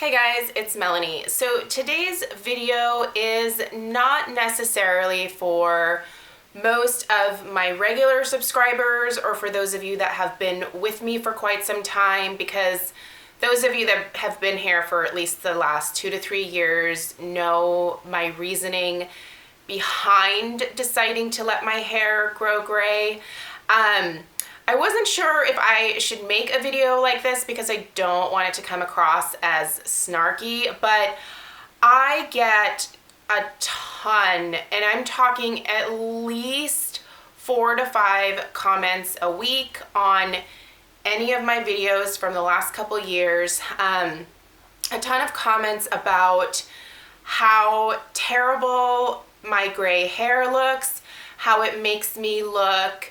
Hey guys, it's Melanie. So today's video is not necessarily for most of my regular subscribers or for those of you that have been with me for quite some time, because those of you that have been here for at least the last 2 to 3 years know my reasoning behind deciding to let my hair grow gray. I wasn't sure if I should make a video like this because I don't want it to come across as snarky, but I get a ton, and I'm talking at least 4 to 5 comments a week on any of my videos from the last couple years. A ton of comments about how terrible my gray hair looks, how it makes me look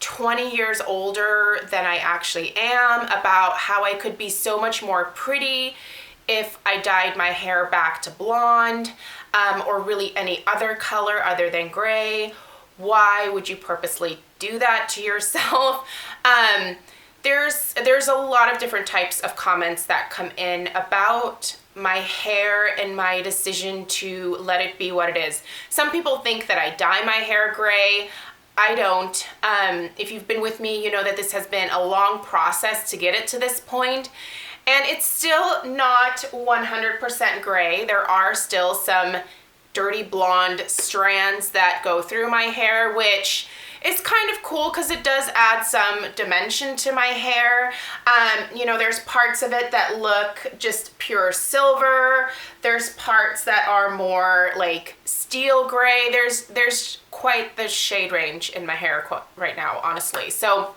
20 years older than I actually am, about how I could be so much more pretty if I dyed my hair back to blonde, or really any other color other than gray. Why would you purposely do that to yourself? There's a lot of different types of comments that come in about my hair and my decision to let it be what it is. Some people think that I dye my hair gray. I don't. If you've been with me, you know that this has been a long process to get it to this point, and it's still not 100% gray. There are still some dirty blonde strands that go through my hair, which is kind of cool because it does add some dimension to my hair. There's parts of it that look just pure silver. There's parts that are more like steel gray. There's quite the shade range in my hair right now, honestly. So,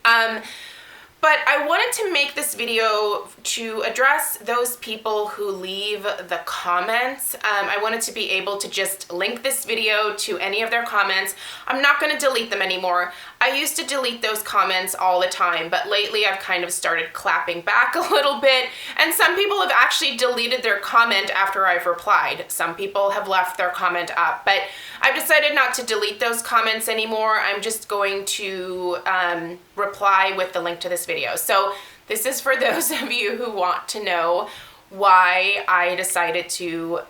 but I wanted to make this video to address those people who leave the comments. I wanted to be able to just link this video to any of their comments. I'm not going to delete them anymore. I used to delete those comments all the time, but lately I've kind of started clapping back a little bit, and some people have actually deleted their comment after I've replied. Some people have left their comment up, but I've decided not to delete those comments anymore. I'm just going to reply with the link to this video. So this is for those of you who want to know why I decided to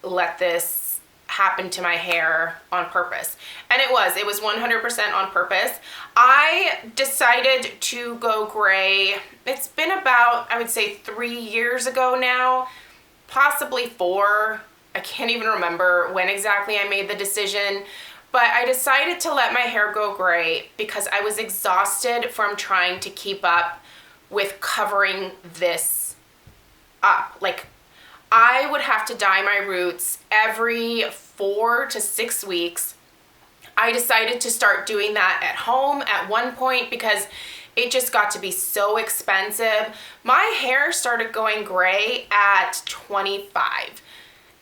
let this happen to my hair on purpose. And it was 100% on purpose. I decided to go gray. It's been about, I would say, 3 years ago now, possibly 4. I can't even remember when exactly I made the decision, but I decided to let my hair go gray because I was exhausted from trying to keep up with covering this up. Like, I would have to dye my roots every 4 to 6 weeks. I decided to start doing that at home at one point because it just got to be so expensive. My hair started going gray at 25.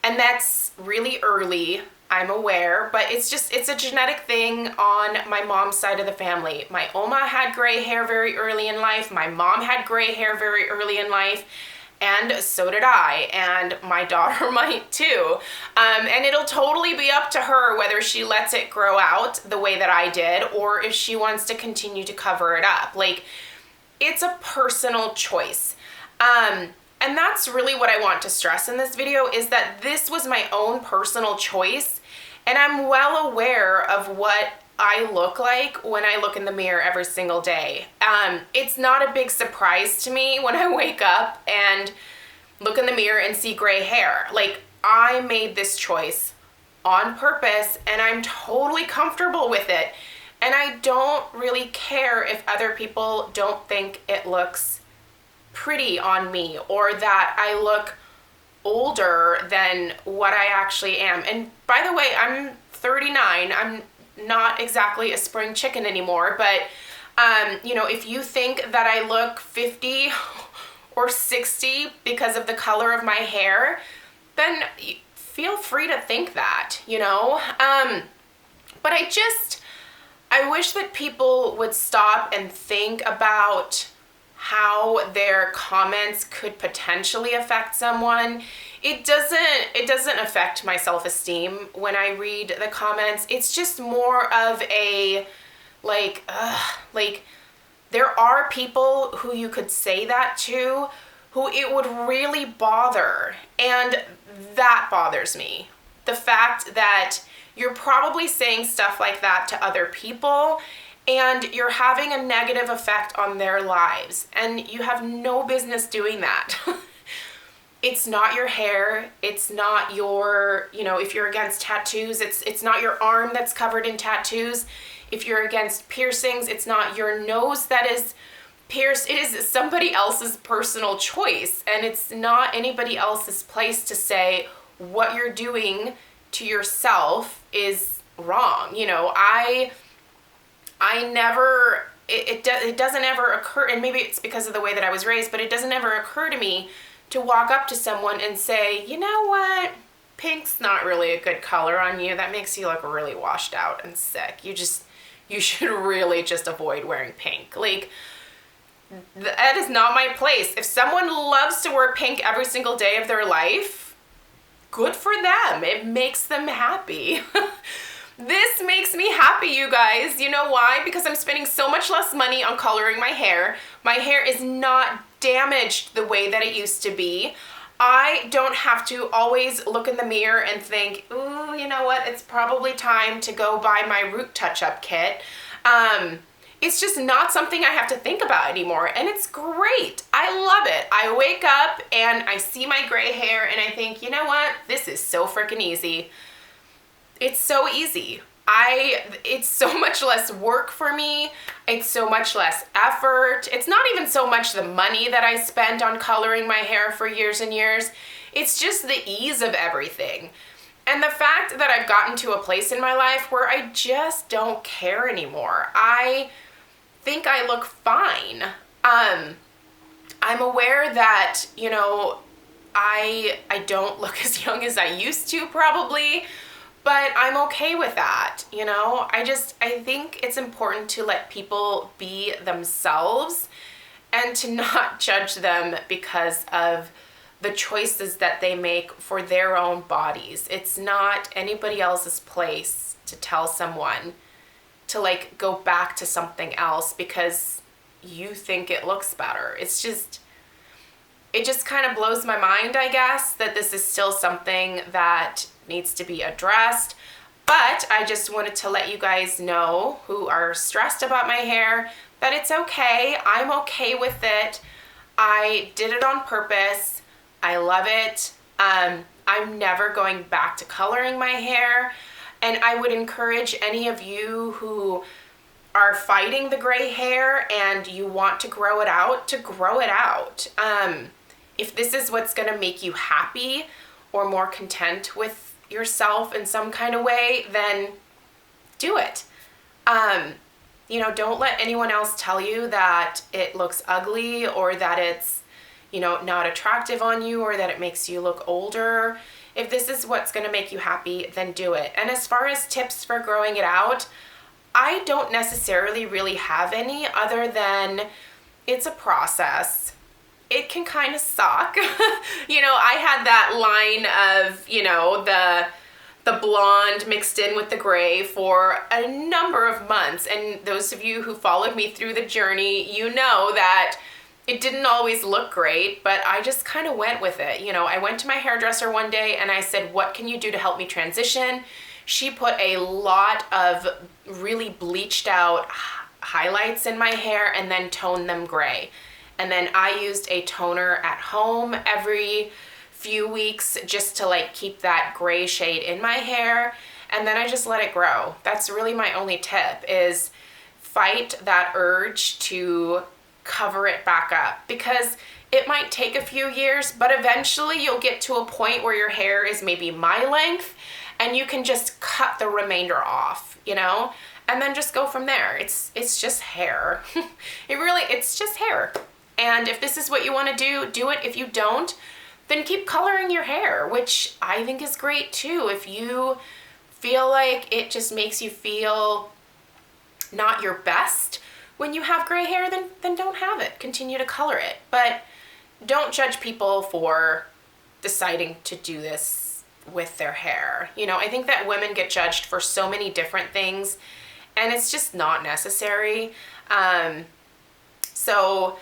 And that's really early, I'm aware, but it's a genetic thing on my mom's side of the family. My Oma had gray hair very early in life. My mom had gray hair very early in life. And so did I, and my daughter might too. And it'll totally be up to her whether she lets it grow out the way that I did or if she wants to continue to cover it up. Like, it's a personal choice. And that's really what I want to stress in this video, is that this was my own personal choice, and I'm well aware of what I look like when I look in the mirror every single day. It's not a big surprise to me when I wake up and look in the mirror and see gray hair. Like, I made this choice on purpose, and I'm totally comfortable with it. And I don't really care if other people don't think it looks pretty on me or that I look older than what I actually am. And by the way, I'm 39. I'm not exactly a spring chicken anymore, but if you think that I look 50 or 60 because of the color of my hair, then feel free to think that, but I wish that people would stop and think about how their comments could potentially affect someone. It doesn't affect my self-esteem when I read the comments. It's just more of a there are people who you could say that to who it would really bother. And that bothers me. The fact that you're probably saying stuff like that to other people and you're having a negative effect on their lives. And you have no business doing that. It's not your hair. It's not your, if you're against tattoos, it's not your arm that's covered in tattoos. If you're against piercings, it's not your nose that is pierced. It is somebody else's personal choice. And it's not anybody else's place to say what you're doing to yourself is wrong. I never, it doesn't ever occur, and maybe it's because of the way that I was raised, but it doesn't ever occur to me to walk up to someone and say, you know what, pink's not really a good color on you. That makes you look really washed out and sick. You should really just avoid wearing pink. Like, that is not my place. If someone loves to wear pink every single day of their life, good for them. It makes them happy. This makes me happy, you guys. You know why? Because I'm spending so much less money on coloring my hair. My hair is not damaged the way that it used to be. I don't have to always look in the mirror and think, ooh, you know what? It's probably time to go buy my root touch-up kit. It's just not something I have to think about anymore, and it's great. I love it. I wake up and I see my gray hair and I think, you know what? This is so freaking easy. It's so easy. It's so much less work for me. It's so much less effort. It's not even so much the money that I spent on coloring my hair for years and years. It's just the ease of everything. And the fact that I've gotten to a place in my life where I just don't care anymore. I think I look fine. I'm aware that, I don't look as young as I used to probably, but I'm okay with that, I think it's important to let people be themselves and to not judge them because of the choices that they make for their own bodies. It's not anybody else's place to tell someone to go back to something else because you think it looks better. It just kind of blows my mind, I guess, that this is still something that needs to be addressed. But I just wanted to let you guys know who are stressed about my hair that it's okay. I'm okay with it. I did it on purpose. I love it. I'm never going back to coloring my hair. And I would encourage any of you who are fighting the gray hair and you want to grow it out, to grow it out. If this is what's gonna make you happy or more content with yourself in some kind of way, then do it. Don't let anyone else tell you that it looks ugly or that it's, not attractive on you or that it makes you look older. If this is what's gonna make you happy, then do it. And as far as tips for growing it out, I don't necessarily really have any other than it's a process. It can kind of suck. I had that line of, the blonde mixed in with the gray for a number of months. And those of you who followed me through the journey, you know that it didn't always look great, but I just kind of went with it. I went to my hairdresser one day and I said, what can you do to help me transition? She put a lot of really bleached out highlights in my hair and then toned them gray. And then I used a toner at home every few weeks just to keep that gray shade in my hair. And then I just let it grow. That's really my only tip, is fight that urge to cover it back up, because it might take a few years, but eventually you'll get to a point where your hair is maybe my length and you can just cut the remainder off, and then just go from there. It's just hair. It's just hair. And if this is what you want to do, do it. If you don't, then keep coloring your hair, which I think is great too. If you feel like it just makes you feel not your best when you have gray hair, then don't have it. Continue to color it. But don't judge people for deciding to do this with their hair. I think that women get judged for so many different things, and it's just not necessary. So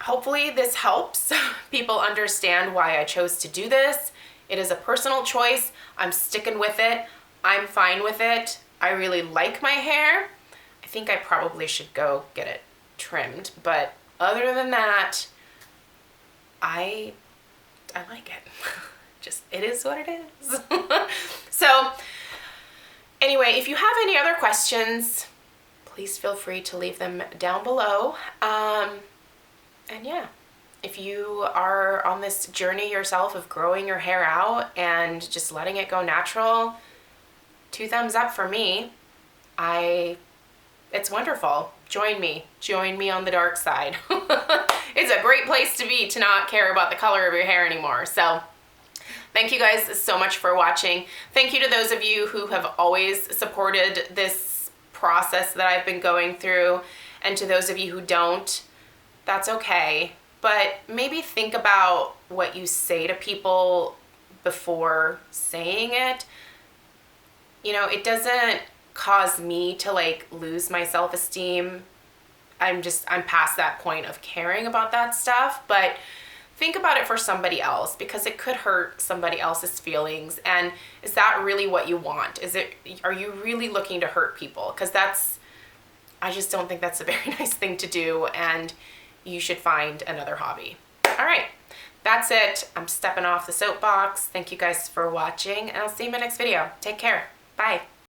hopefully this helps people understand why I chose to do this. It is a personal choice. I'm sticking with it. I'm fine with it. I really like my hair. I think I probably should go get it trimmed, but other than that, I like it. Just, it is what it is. So anyway, if you have any other questions, please feel free to leave them down below. And yeah, if you are on this journey yourself of growing your hair out and just letting it go natural, 2 thumbs up for me. It's wonderful. Join me on the dark side. It's a great place to be, to not care about the color of your hair anymore. So thank you guys so much for watching. Thank you to those of you who have always supported this process that I've been going through, and to those of you who don't, that's okay. But maybe think about what you say to people before saying it. You know, it doesn't cause me to like lose my self-esteem. I'm past that point of caring about that stuff, but think about it for somebody else, because it could hurt somebody else's feelings. And is that really what you want? Are you really looking to hurt people? Because I just don't think that's a very nice thing to do, and you should find another hobby. All right, that's it. I'm stepping off the soapbox. Thank you guys for watching, and I'll see you in my next video. Take care. Bye.